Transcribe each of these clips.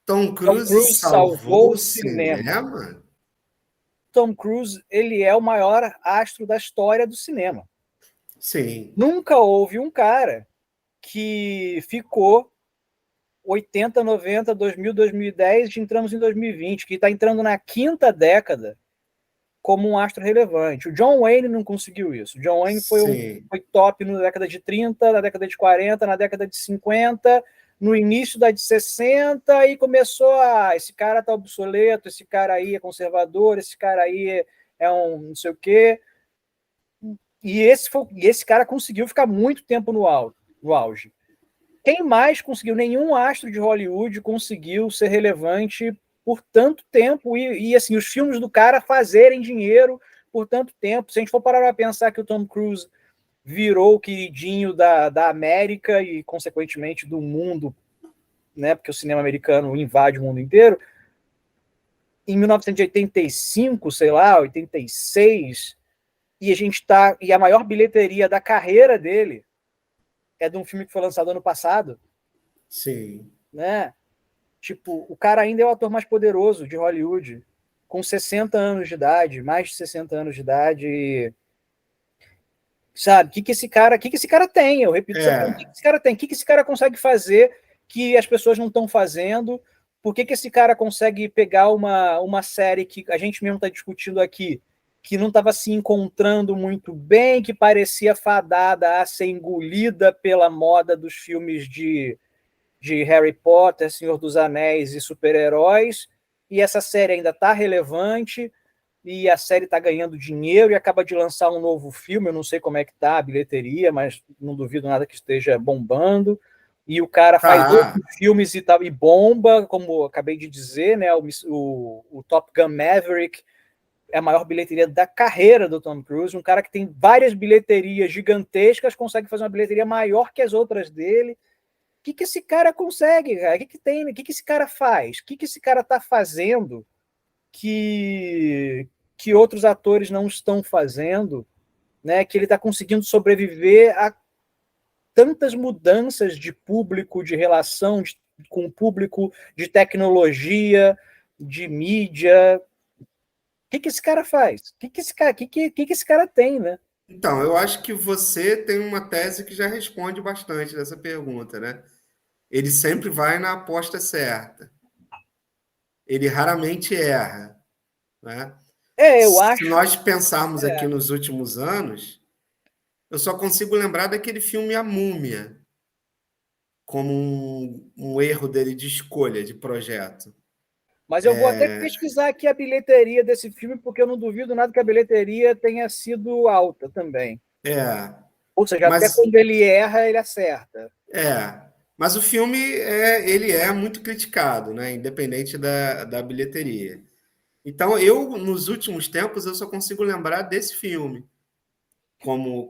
Tom Tom Cruise Cruise salvou salvou o o cinema. cinema? Tom Cruise, ele é o maior astro da história do cinema. Sim. Nunca houve um cara que ficou 80, 90, 2000, 2010, entramos em 2020, que está entrando na quinta década como um astro relevante. O John Wayne não conseguiu isso. O John Wayne Sim. foi top na década de 30, na década de 40, na década de 50, no início da de 60, e começou a... Esse cara tá obsoleto, esse cara aí é conservador, esse cara aí é um não sei o quê. E esse cara conseguiu ficar muito tempo no auge. Quem mais conseguiu? Nenhum astro de Hollywood conseguiu ser relevante por tanto tempo e assim, os filmes do cara fazerem dinheiro por tanto tempo. Se a gente for parar para pensar que o Tom Cruise virou o queridinho da América e, consequentemente, do mundo, né, porque o cinema americano invade o mundo inteiro, em 1985, sei lá, 86, e a gente tá, e a maior bilheteria da carreira dele é de um filme que foi lançado ano passado, Sim. né? Tipo, o cara ainda é o ator mais poderoso de Hollywood, com 60 anos de idade, mais de 60 anos de idade. E, sabe, o que esse cara tem? Eu repito essa pergunta, o que esse cara tem? O que esse cara consegue fazer que as pessoas não estão fazendo? Por que esse cara consegue pegar uma série que a gente mesmo está discutindo aqui, que não estava se encontrando muito bem, que parecia fadada a ser engolida pela moda dos filmes de Harry Potter, Senhor dos Anéis e super-heróis, e essa série ainda está relevante, e a série está ganhando dinheiro e acaba de lançar um novo filme, eu não sei como é que está a bilheteria, mas não duvido nada que esteja bombando, e o cara faz outros filmes e bomba, como eu acabei de dizer, né? O Top Gun Maverick é a maior bilheteria da carreira do Tom Cruise, um cara que tem várias bilheterias gigantescas, consegue fazer uma bilheteria maior que as outras dele. O que esse cara consegue, cara? O que tem? O que esse cara faz? O que esse cara está fazendo que outros atores não estão fazendo, né? Que ele está conseguindo sobreviver a tantas mudanças de público, de relação com o público, de tecnologia, de mídia. O que esse cara faz? O que esse cara tem, né? Então, eu acho que você tem uma tese que já responde bastante dessa pergunta, né? Ele sempre vai na aposta certa. Ele raramente erra, né? Eu Se acho. nós pensarmos aqui nos últimos anos, eu só consigo lembrar daquele filme A Múmia, como um erro dele de escolha de projeto. Mas eu vou até pesquisar aqui a bilheteria desse filme, porque eu não duvido nada que a bilheteria tenha sido alta também. Ou seja, até Mas quando ele erra, ele acerta. mas o filme ele é muito criticado, né? Independente da bilheteria. Então, eu, nos últimos tempos, eu só consigo lembrar desse filme como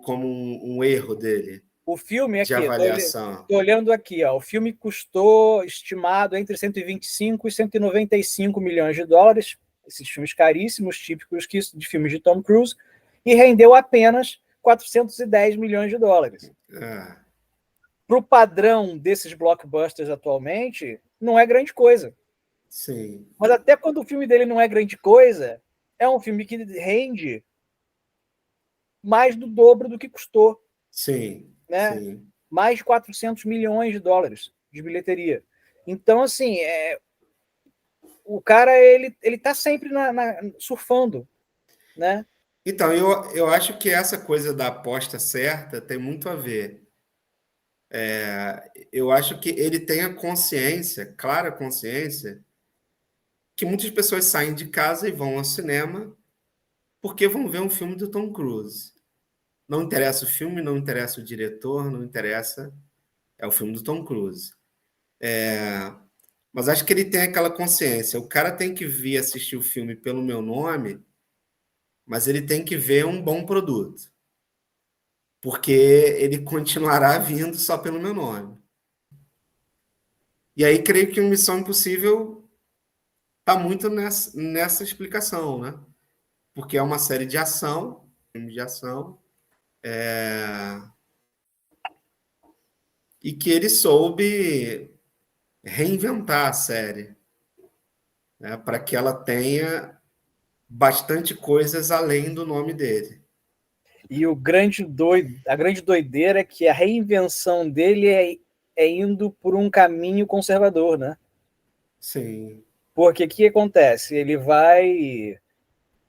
um erro dele O filme de aqui, avaliação. estou olhando aqui, ó, o filme custou, estimado, entre 125 e 195 milhões de dólares, esses filmes caríssimos, típicos de filmes de Tom Cruise, e rendeu apenas 410 milhões de dólares. Para o padrão desses blockbusters atualmente, não é grande coisa. Sim. Mas até quando o filme dele não é grande coisa, é um filme que rende mais do dobro do que custou, Sim, né? sim. Mais de 400 milhões de dólares de bilheteria. Então, assim, o cara, ele tá sempre surfando, né? Então, eu acho que essa coisa da aposta certa tem muito a ver. Eu acho que ele tem a consciência, clara consciência, que muitas pessoas saem de casa e vão ao cinema porque vão ver um filme do Tom Cruise. Não interessa o filme, não interessa o diretor, não interessa. É o filme do Tom Cruise. Mas acho que ele tem aquela consciência. O cara tem que vir assistir o filme pelo meu nome, mas ele tem que ver um bom produto. Porque ele continuará vindo só pelo meu nome. E aí creio que o Missão Impossível está muito nessa explicação, né? Porque é uma série de ação, filme de ação, e que ele soube reinventar a série. né, para que ela tenha bastante coisas além do nome dele. E a grande doideira é que a reinvenção dele é indo por um caminho conservador, né? Sim. Porque o que acontece? Ele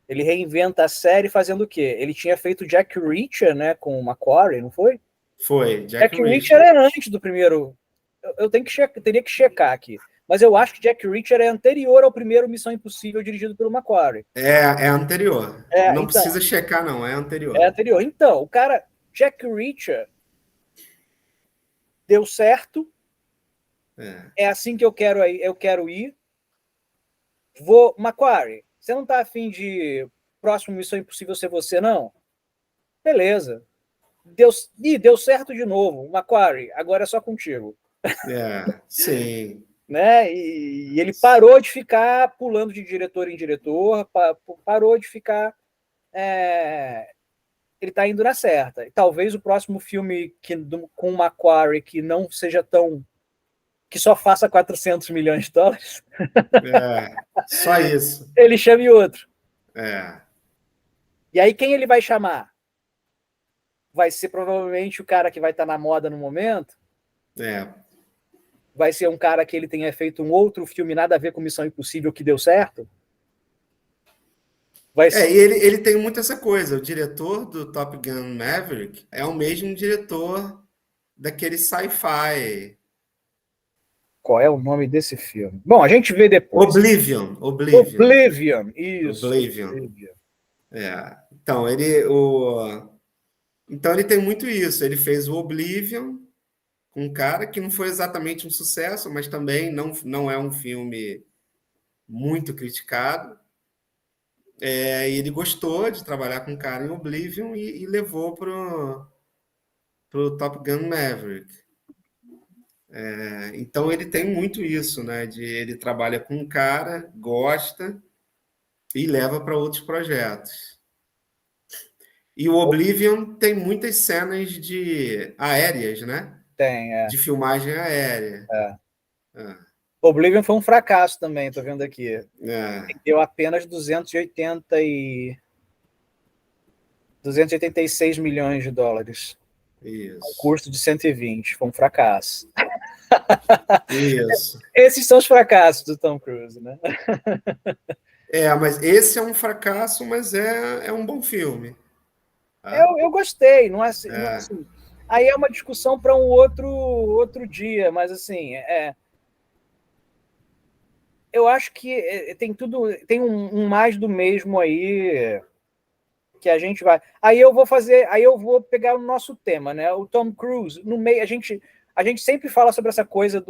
reinventa a série fazendo o quê? Ele tinha feito Jack Reacher, né, com o Macquarie, não foi? Foi, Jack Jack Reacher Reacher. é antes do primeiro. Eu teria que checar aqui. Mas eu acho que Jack Reacher é anterior ao primeiro Missão Impossível dirigido pelo Macquarie. É anterior. Não Então, precisa checar, não, é é anterior. anterior. Então, o cara, Jack Reacher, deu certo. É assim que eu quero ir. Macquarie, você não tá afim de próximo Missão Impossível ser você, não? Beleza. Deu certo de novo. Macquarie, agora é só contigo. Sim. Né? E ele parou de ficar pulando de diretor em diretor, parou de ficar. Ele está indo na certa. E talvez o próximo filme com o Macquarie que não seja tão. Que só faça 400 milhões de dólares. Só isso. Ele chame outro. É. E aí quem ele vai chamar? Vai ser provavelmente o cara que vai estar na moda no momento. Vai ser um cara que ele tenha feito um outro filme nada a ver com Missão Impossível que deu certo. E ele tem muito essa coisa. O diretor do Top Gun Maverick é o mesmo diretor daquele sci-fi. Qual é o nome desse filme? Bom, a gente vê depois. Oblivion. Isso. Oblivion. Então, ele tem muito isso. Ele fez o Oblivion com um cara que não foi exatamente um sucesso, mas também não é um filme muito criticado. E ele gostou de trabalhar com um cara em Oblivion e levou pro Top Gun Maverick. Então ele tem muito isso, né? Ele trabalha com um cara, gosta e leva para outros projetos. E o Oblivion tem muitas cenas aéreas, né? Tem. De filmagem aérea. Oblivion foi um fracasso também, tô vendo aqui. Deu apenas 286 milhões de dólares. Isso. Um custo de 120. Foi um fracasso. Isso. Esses são os fracassos do Tom Cruise, né? Mas esse é um fracasso, mas é um bom filme. Eu gostei, não é assim. Aí é uma discussão para um outro dia, mas assim, eu acho que tem um mais do mesmo aí que a gente vai. Aí eu vou pegar o nosso tema, né? O Tom Cruise, no meio, a gente sempre fala sobre essa coisa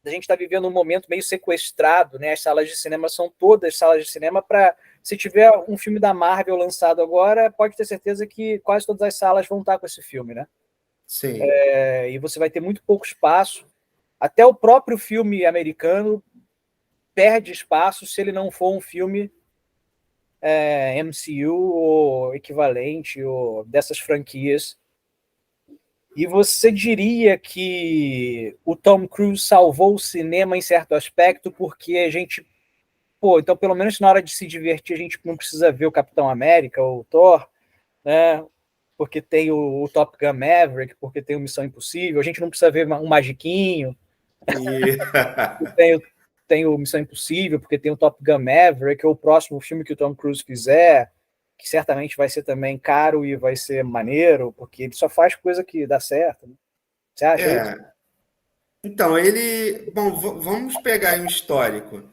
a gente está vivendo um momento meio sequestrado, né? As salas de cinema são todas salas de cinema para se tiver um filme da Marvel lançado agora, pode ter certeza que quase todas as salas vão estar com esse filme, né? Sim. E você vai ter muito pouco espaço. Até o próprio filme americano perde espaço se ele não for um filme MCU ou equivalente ou dessas franquias. E você diria que o Tom Cruise salvou o cinema em certo aspecto porque a gente... então pelo menos na hora de se divertir a gente não precisa ver o Capitão América ou o Thor, né? Porque tem o Top Gun Maverick, porque tem o Missão Impossível, a gente não precisa ver um Magiquinho. Tem o Missão Impossível, porque tem o Top Gun Maverick, ou o próximo filme que o Tom Cruise fizer, que certamente vai ser também caro e vai ser maneiro, porque ele só faz coisa que dá certo. Né? Você acha isso? Então, Bom, vamos pegar aí um histórico.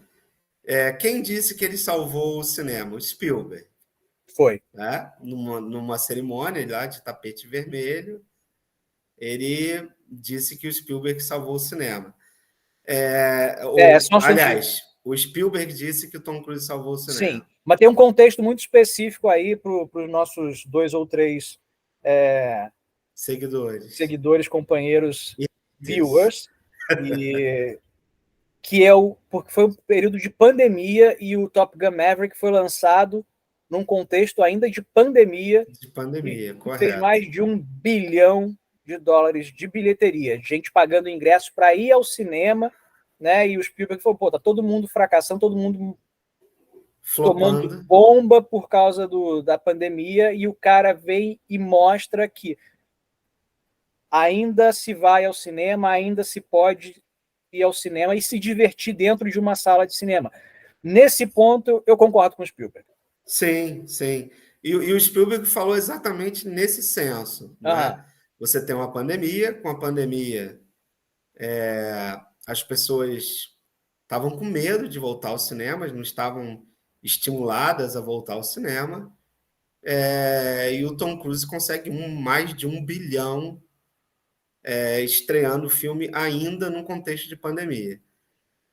Quem disse que ele salvou o cinema? O Spielberg. Foi. Né? Numa cerimônia lá de tapete vermelho, ele disse que o Spielberg salvou o cinema. Aliás, o Spielberg disse que o Tom Cruise salvou o cinema. Sim, mas tem um contexto muito específico aí para os nossos 2 ou 3 seguidores, companheiros, viewers, porque foi um período de pandemia e o Top Gun Maverick foi lançado num contexto ainda de pandemia. Correto. Fez mais de $1 bilhão de bilheteria, gente pagando ingressos para ir ao cinema, né? E o Spielberg falou, pô, tá todo mundo fracassando, todo mundo tomando Flopando. bomba por causa da pandemia, e o cara vem e mostra que ainda se vai ao cinema, ainda se pode ir ao cinema e se divertir dentro de uma sala de cinema. Nesse ponto, eu concordo com o Spielberg. Sim, sim. E o Spielberg falou exatamente nesse senso, não Aham. é? Você tem uma pandemia, com a pandemia, as pessoas estavam com medo de voltar aos cinemas, não estavam estimuladas a voltar ao cinema, e o Tom Cruise consegue mais de 1 bilhão estreando o filme ainda num contexto de pandemia.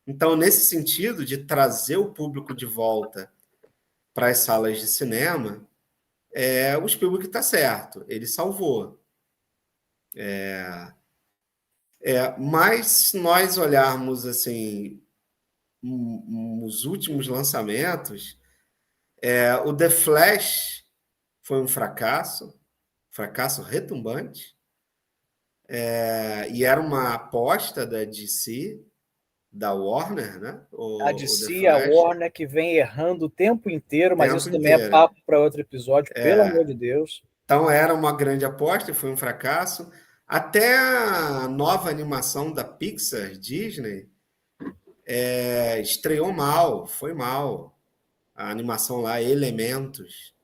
Então, nesse sentido de trazer o público de volta para as salas de cinema, o Spielberg está certo, ele salvou. Mas se nós olharmos assim os últimos lançamentos, o The Flash foi um fracasso retumbante, e era uma aposta da DC, da Warner, né? A O The DC, a Flash, Warner, que vem errando o tempo inteiro, o mas tempo isso também é inteiro. papo para outro episódio, pelo amor de Deus. Então era uma grande aposta e foi um fracasso. Até a nova animação da Pixar, Disney, estreou mal, foi mal. A animação lá, Elementos.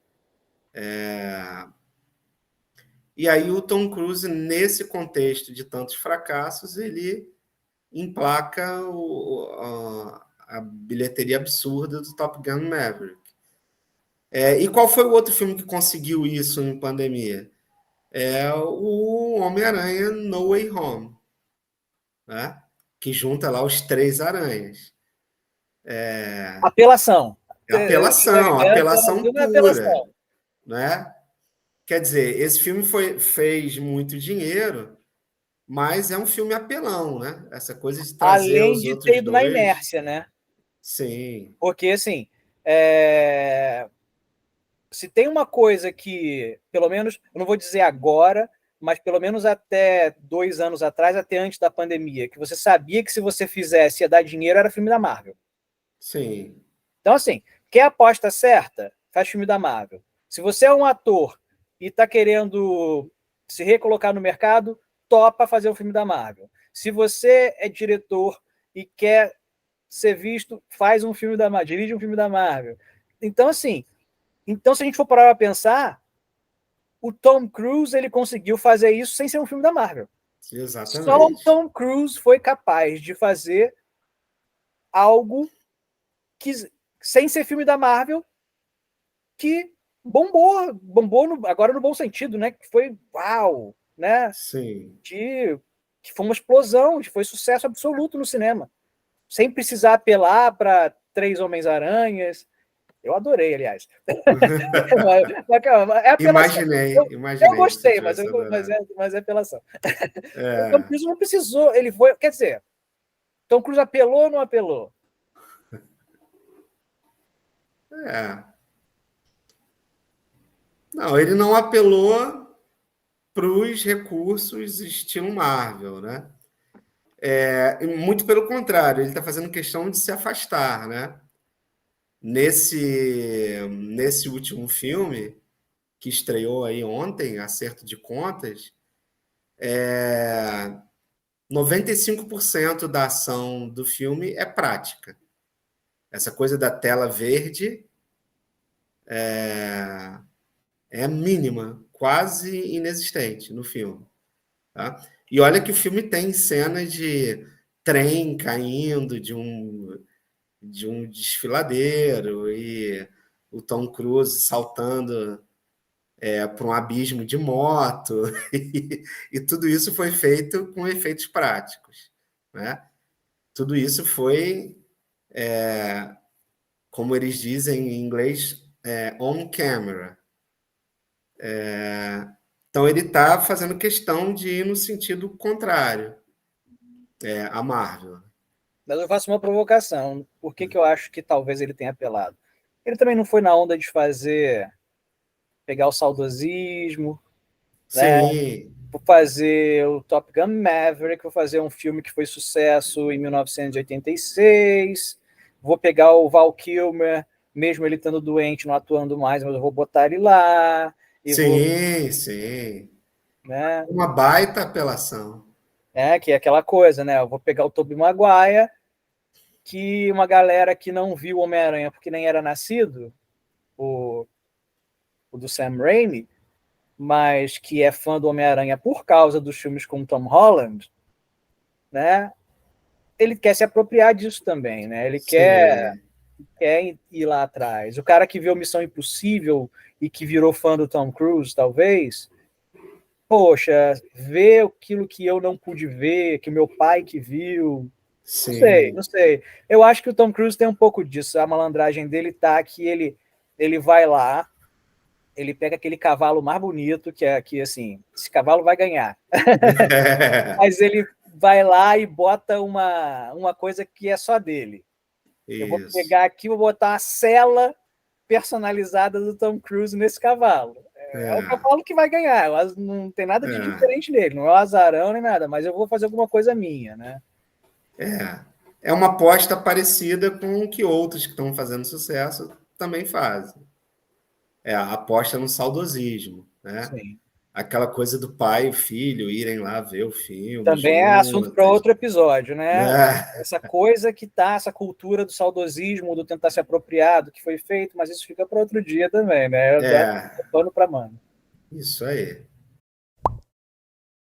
E aí o Tom Cruise, nesse contexto de tantos fracassos, ele emplaca a bilheteria absurda do Top Gun Maverick. E qual foi o outro filme que conseguiu isso em pandemia? É o Homem-Aranha No Way Home, né? Que junta lá os três aranhas. Apelação. Apelação Não é pura, apelação. né? Quer dizer, esse filme fez muito dinheiro, mas é um filme apelão, né? Essa coisa de trazer Além os de ter outros ido na dois. inércia, né? Sim, Porque, assim, se tem uma coisa que, pelo menos, eu não vou dizer agora, mas pelo menos até 2 anos atrás, até antes da pandemia, que você sabia que se você fizesse ia dar dinheiro, era filme da Marvel. sim, Então, assim, quer a aposta certa? Faz filme da Marvel. Se você é um ator e está querendo se recolocar no mercado, topa fazer um filme da Marvel. Se você é diretor e quer ser visto, faz um filme da Marvel, dirige um filme da Marvel. Então, assim, se a gente for parar para pensar, o Tom Cruise ele conseguiu fazer isso sem ser um filme da Marvel. Só o exatamente. Tom Cruise foi capaz de fazer algo que, sem ser filme da Marvel, que bombou agora no bom sentido, né? Que foi uau, né? Sim. Que foi uma explosão, que foi sucesso absoluto no cinema, sem precisar apelar para três Homens-Aranhas. Eu adorei, aliás. É apelação. Eu Imaginei que você gostei, mas, tivesse adorado. mas é apelação. O Tom É, Cruise não precisou, ele foi. Quer dizer, Tom Cruise apelou ou não apelou? é. Não, ele não apelou para os recursos estilo Marvel, né? Muito pelo contrário, ele está fazendo questão de se afastar, né? Nesse último filme, que estreou aí ontem, Acerto de Contas, 95% da ação do filme é prática. Essa coisa da tela verde é mínima, quase inexistente no filme. Tá? E olha que o filme tem cenas de trem caindo de um desfiladeiro e o Tom Cruise saltando para um abismo de moto, e tudo isso foi feito com efeitos práticos. Né? Tudo isso foi, como eles dizem em inglês, on camera. Então ele está fazendo questão de ir no sentido contrário à Marvel. Mas eu faço uma provocação. Por que eu acho que talvez ele tenha apelado? Ele também não foi na onda de pegar o saudosismo, né? Sim, vou fazer o Top Gun Maverick, vou fazer um filme que foi sucesso em 1986, vou pegar o Val Kilmer, mesmo ele estando doente, não atuando mais, mas eu vou botar ele lá, e vou, Sim, sim. né, Uma baita apelação. que é aquela coisa, né, eu vou pegar o Tobey Maguire, que uma galera que não viu Homem-Aranha porque nem era nascido, o, o do Sam Raimi, mas que é fã do Homem-Aranha por causa dos filmes com Tom Holland, né? Ele quer se apropriar disso também, né? Ele Sim, quer ir lá atrás. O cara que viu Missão Impossível e que virou fã do Tom Cruise, talvez, poxa, vê aquilo que eu não pude ver, que o meu pai que viu. Não sei, sim. não sei. Eu acho que o Tom Cruise tem um pouco disso. A malandragem dele tá que ele vai lá, ele pega aquele cavalo mais bonito, que assim, esse cavalo vai ganhar. Mas ele vai lá e bota uma coisa que é só dele. Eu vou Isso. pegar aqui, vou botar a cela personalizada do Tom Cruise nesse cavalo. É o É, cavalo que vai ganhar. Não tem nada de é, diferente nele, não é o azarão nem nada, mas eu vou fazer alguma coisa minha, né? é. É uma aposta parecida com o que outros que estão fazendo sucesso também fazem. É a aposta no saudosismo, né? Sim. Aquela coisa do pai e o filho irem lá ver o filme Também é assunto para juntos, outro episódio, né? né? Essa coisa que tá, essa cultura do saudosismo, do tentar se apropriar do que foi feito, mas isso fica para outro dia também, né? Eu dou É, pano para mano. isso aí.